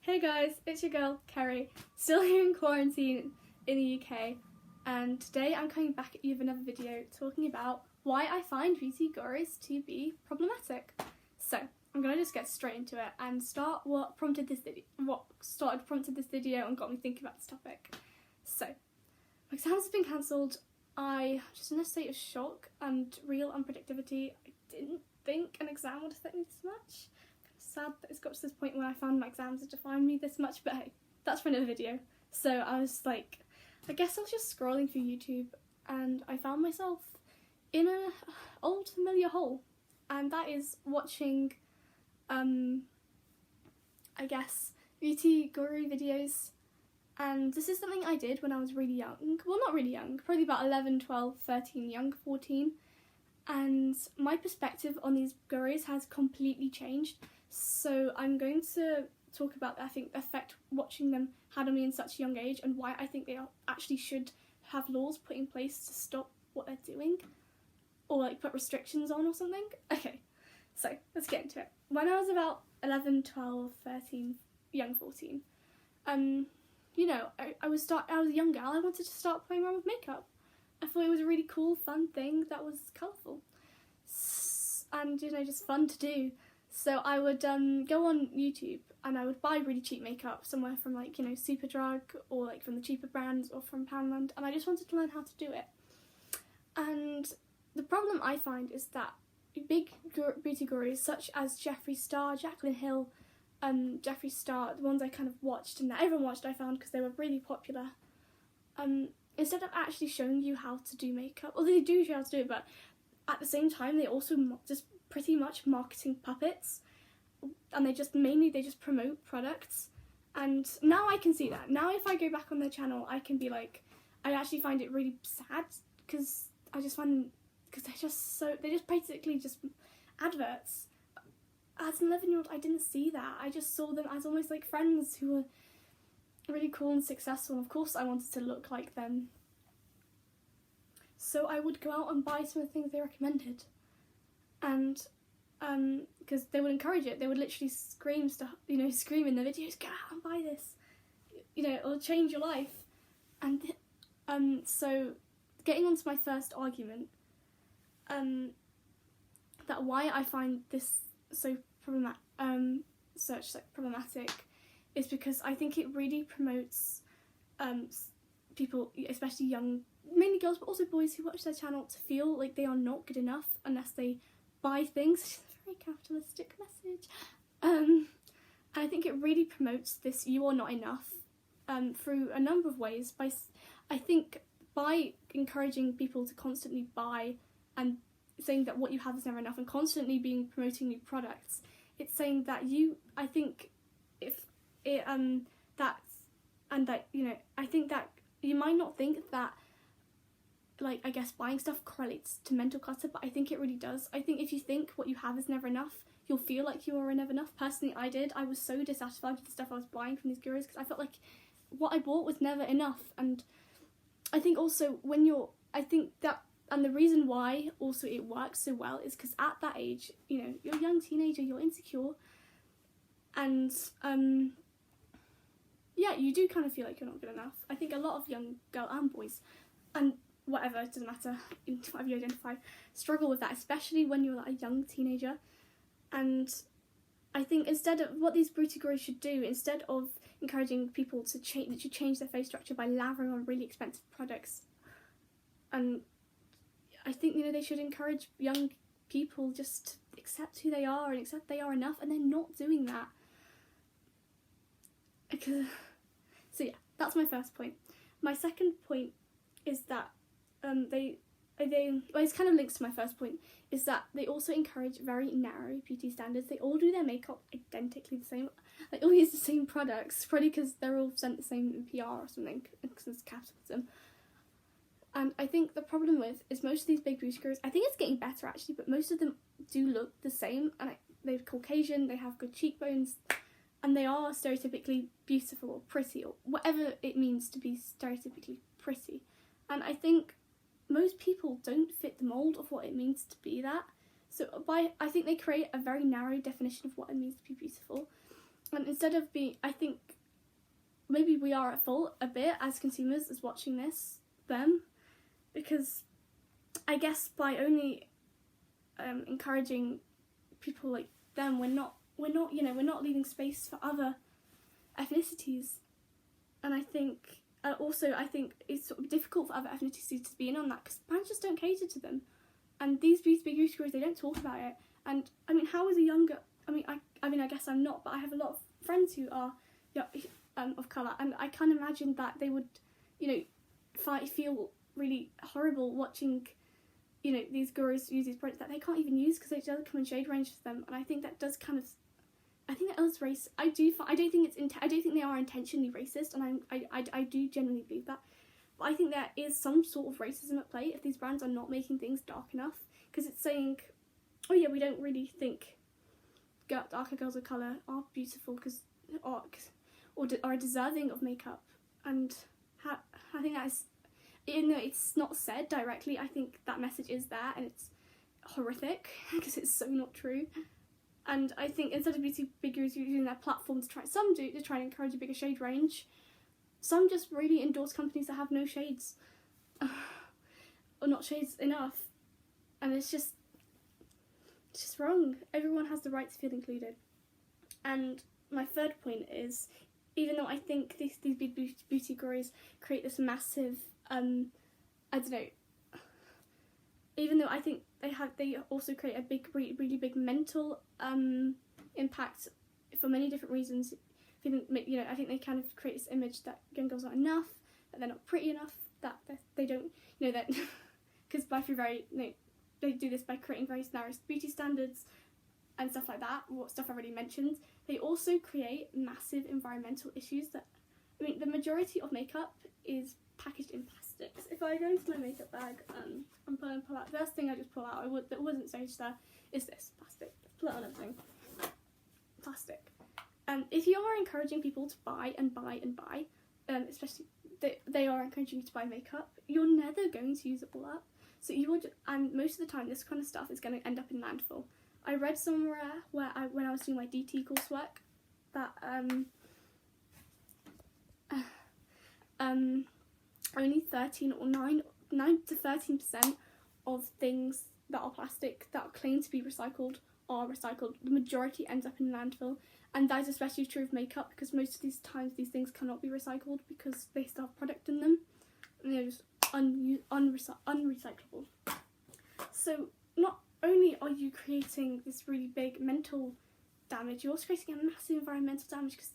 Hey guys, it's your girl, Kerry, still here in quarantine in the UK, and today I'm coming back at you with another video talking about why I find beauty gurus to be problematic. So, I'm going to just get straight into it and start what started prompted this video and got me thinking about this topic. So, my exams have been cancelled. I'm just in a state of shock and real unpredictability. I didn't think an exam would affect me this much. Sad that it's got to this point where I found my exams had defined me this much, but hey, that's for another video. So I was like, I guess I was just scrolling through YouTube and I found myself in an old familiar hole, and that is watching I guess beauty guru videos. And this is something I did when I was really young. Well, not really young, probably about 11, 12, 13, young 14. And my perspective on these gurus has completely changed. So I'm going to talk about, I think, the effect watching them had on me in such a young age, and why I think they actually should have laws put in place to stop what they're doing, or like put restrictions on or something. Okay, so let's get into it. When I was about 11, 12, 13, young 14, you know, I was a young girl. I wanted to start playing around with makeup. I thought it was a really cool, fun thing that was colourful and, you know, just fun to do. So I would go on YouTube and I would buy really cheap makeup somewhere from, like, you know, Superdrug, or like from the cheaper brands, or from Poundland, and I just wanted to learn how to do it. And the problem I find is that big beauty gurus such as Jeffree Star, Jaclyn Hill, Jeffree Star, the ones I kind of watched and that everyone watched, I found, because they were really popular, instead of actually showing you how to do makeup, although they do show you how to do it, but at the same time they also just pretty much marketing puppets, and they just promote products. And now I can see that. Now if I go back on their channel, I can be like, I actually find it really sad, because they're just basically just adverts. As an 11-year-old, I didn't see that. I just saw them as almost like friends who were really cool and successful, and of course I wanted to look like them. So I would go out and buy some of the things they recommended, and because they would encourage it, they would literally scream in their videos, "Go out and buy this, you know, it'll change your life." And so getting on to my first argument, that why I find this so problematic is because I think it really promotes people, especially young, mainly girls, but also boys who watch their channel, to feel like they are not good enough unless they buy things. It's a very capitalistic message. And I think it really promotes this "you are not enough" through a number of ways. By encouraging people to constantly buy and saying that what you have is never enough, and constantly promoting new products, it's saying that I think that you might not think that, like, I guess buying stuff correlates to mental clutter, but I think it really does. I think if you think what you have is never enough, you'll feel like you are never enough. Personally, I did. I was so dissatisfied with the stuff I was buying from these gurus because I felt like what I bought was never enough. And I think also and the reason why also it works so well is because at that age, you know, you're a young teenager, you're insecure, and yeah, you do kind of feel like you're not good enough. I think a lot of young girls and boys, and whatever, it doesn't matter, whatever you identify, struggle with that, especially when you're like a young teenager. And I think instead of what these beauty gurus should do, instead of encouraging people to change their face structure by lathering on really expensive products, and I think, you know, they should encourage young people just to accept who they are and accept they are enough, and they're not doing that. So yeah, that's my first point. My second point is that it's kind of links to my first point, is that they also encourage very narrow beauty standards. They all do their makeup identically the same. They all use the same products, probably because they're all sent the same in PR or something, because it's capitalism. And I think the problem is most of these big beauty gurus, I think it's getting better actually, but most of them do look the same, and they're Caucasian, they have good cheekbones, and they are stereotypically beautiful or pretty, or whatever it means to be stereotypically pretty. And I think most people don't fit the mould of what it means to be that. So I think they create a very narrow definition of what it means to be beautiful. And instead of being, I think maybe we are at fault a bit as consumers as watching them, because I guess by only encouraging people like them, we're not leaving space for other ethnicities. And I think I think it's sort of difficult for other ethnicities to be in on that, because brands just don't cater to them. And these big beauty gurus, they don't talk about it. And I mean, how is a younger, I guess I'm not, but I have a lot of friends who are of colour, and I can't imagine that they would, feel really horrible watching, these gurus use these products that they can't even use because they don't come in shade range for them. And I think that does kind of, I think that is race. I don't think they are intentionally racist, and I do genuinely believe that. But I think there is some sort of racism at play if these brands are not making things dark enough, because it's saying, oh yeah, we don't really think darker girls of colour are beautiful or are deserving of makeup. And I think that is, even though it's not said directly, I think that message is there, and it's horrific because it's so not true. And I think instead of beauty figures using their platform to try and encourage a bigger shade range, some just really endorse companies that have no shades, or not shades enough, and it's just wrong. Everyone has the right to feel included. And my third point is, even though I think these big beauty gurus create this massive, even though I think they also create a really big mental impact for many different reasons. I think they kind of create this image that young girls aren't enough, that they're not pretty enough, that they don't, that because they do this by creating very narrow beauty standards and stuff like that. What stuff I already mentioned. They also create massive environmental issues. The majority of makeup is packaged in plastics. If I go into my makeup bag, I'm going to pull out. First thing I just pull out, that wasn't staged there, is this plastic. Just pull it on everything. Plastic. If you are encouraging people to buy and buy and buy, especially they are encouraging you to buy makeup, you're never going to use it all up. So and most of the time, this kind of stuff is going to end up in landfill. I read somewhere when I was doing my DT coursework that only 9 to 13% of things that are plastic that are claimed to be recycled are recycled. The majority ends up in landfill, and that is especially true of makeup, because most of these times these things cannot be recycled because they still have product in them, and they're just unrecyclable. So not only are you creating this really big mental damage, you're also creating a massive environmental damage, because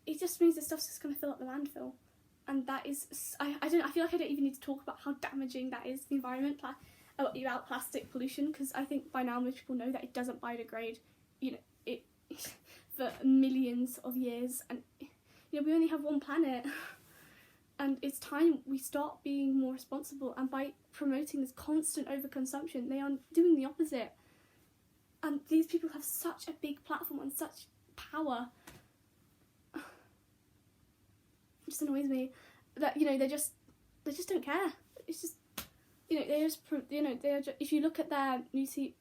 it just means that stuff's just going to fill up the landfill. And that is, I feel like I don't even need to talk about how damaging that is to the environment about plastic pollution, because I think by now most people know that it doesn't biodegrade, it for millions of years, and we only have one planet. And it's time we start being more responsible, and by promoting this constant overconsumption, they are doing the opposite. And these people have such a big platform and such power. It just annoys me that they just don't care. It's just if you look at their beauty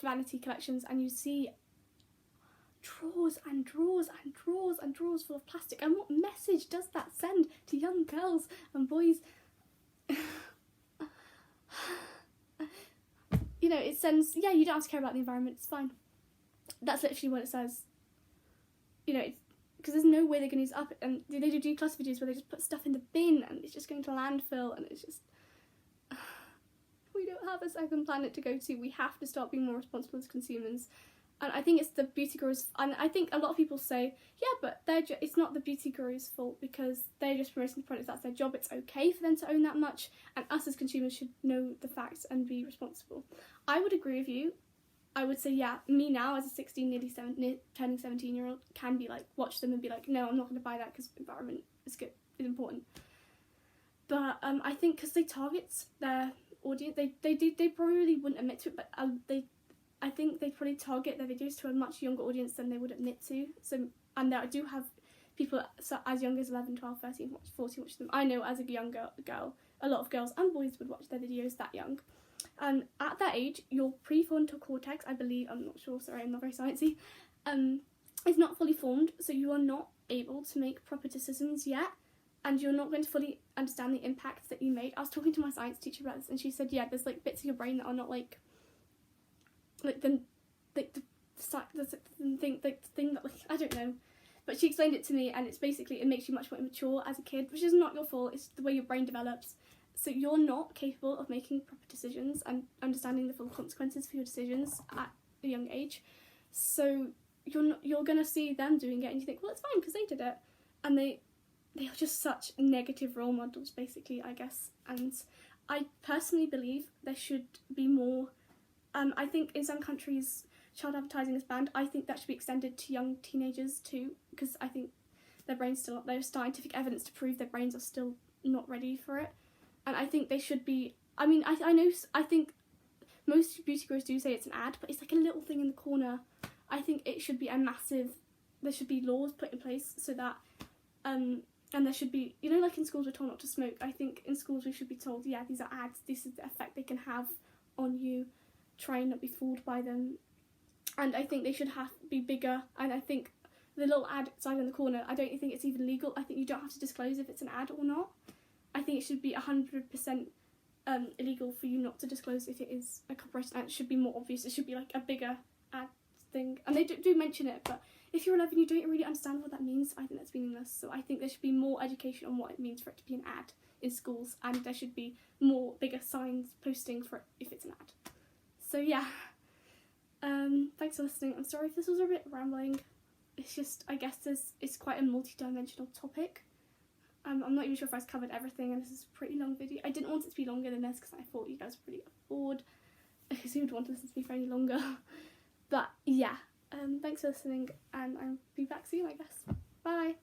vanity collections, and you see drawers and drawers and drawers and drawers full of plastic, and what message does that send to young girls and boys? It sends, you don't have to care about the environment, it's fine. That's literally what it says. Because there's no way they're going to use up, and they do declutter videos where they just put stuff in the bin and it's just going to landfill, and it's just, we don't have a second planet to go to. We have to start being more responsible as consumers. And I think it's the beauty gurus, and I think a lot of people say, yeah, but it's not the beauty gurus' fault, because they're just promoting the products, that's their job, it's okay for them to own that much, and us as consumers should know the facts and be responsible. I would agree with you. I would say, yeah, me now as a 16, turning 17-year-old can be like, watch them and be like, no, I'm not going to buy that because environment is good, is important. But I think because they target their audience, they probably wouldn't admit to it, but I think they probably target their videos to a much younger audience than they would admit to. So, and I do have people as young as 11, 12, 13, 14 watch them. I know as a younger girl, a lot of girls and boys would watch their videos that young. And at that age, your prefrontal cortex, I believe, I'm not sure, sorry, I'm not very sciencey, is not fully formed, so you are not able to make proper decisions yet, and you're not going to fully understand the impacts that you made. I was talking to my science teacher about this, and she said, yeah, there's like bits of your brain that are not like the thing that, like, I don't know. But she explained it to me, and it's basically, it makes you much more immature as a kid, which is not your fault, it's the way your brain develops. So you're not capable of making proper decisions and understanding the full consequences for your decisions at a young age. So you're going to see them doing it, and you think, well, it's fine because they did it. And they are just such negative role models, basically, I guess. And I personally believe there should be more. I think in some countries, child advertising is banned. I think that should be extended to young teenagers too, because I think there's scientific evidence to prove their brains are still not ready for it. And I think they should be, I think most beauty gurus do say it's an ad, but it's like a little thing in the corner. I think it should be there should be laws put in place so that, and there should be, like in schools we're told not to smoke. I think in schools we should be told, yeah, these are ads, this is the effect they can have on you, try and not be fooled by them. And I think they should be bigger, and I think the little ad sign in the corner, I don't think it's even legal. I think you don't have to disclose if it's an ad or not. I think it should be 100% illegal for you not to disclose if it is a copyrighted ad. It should be more obvious. It should be like a bigger ad thing. And they do mention it, but if you're 11 you don't really understand what that means, I think that's meaningless. So I think there should be more education on what it means for it to be an ad in schools, and there should be bigger signs posting for it if it's an ad. So yeah, thanks for listening. I'm sorry if this was a bit rambling. It's just, I guess it's quite a multi-dimensional topic. I'm not even sure if I've covered everything, and this is a pretty long video. I didn't want it to be longer than this because I thought you guys were pretty bored because you would want to listen to me for any longer. But yeah, thanks for listening, and I'll be back soon, I guess. Bye!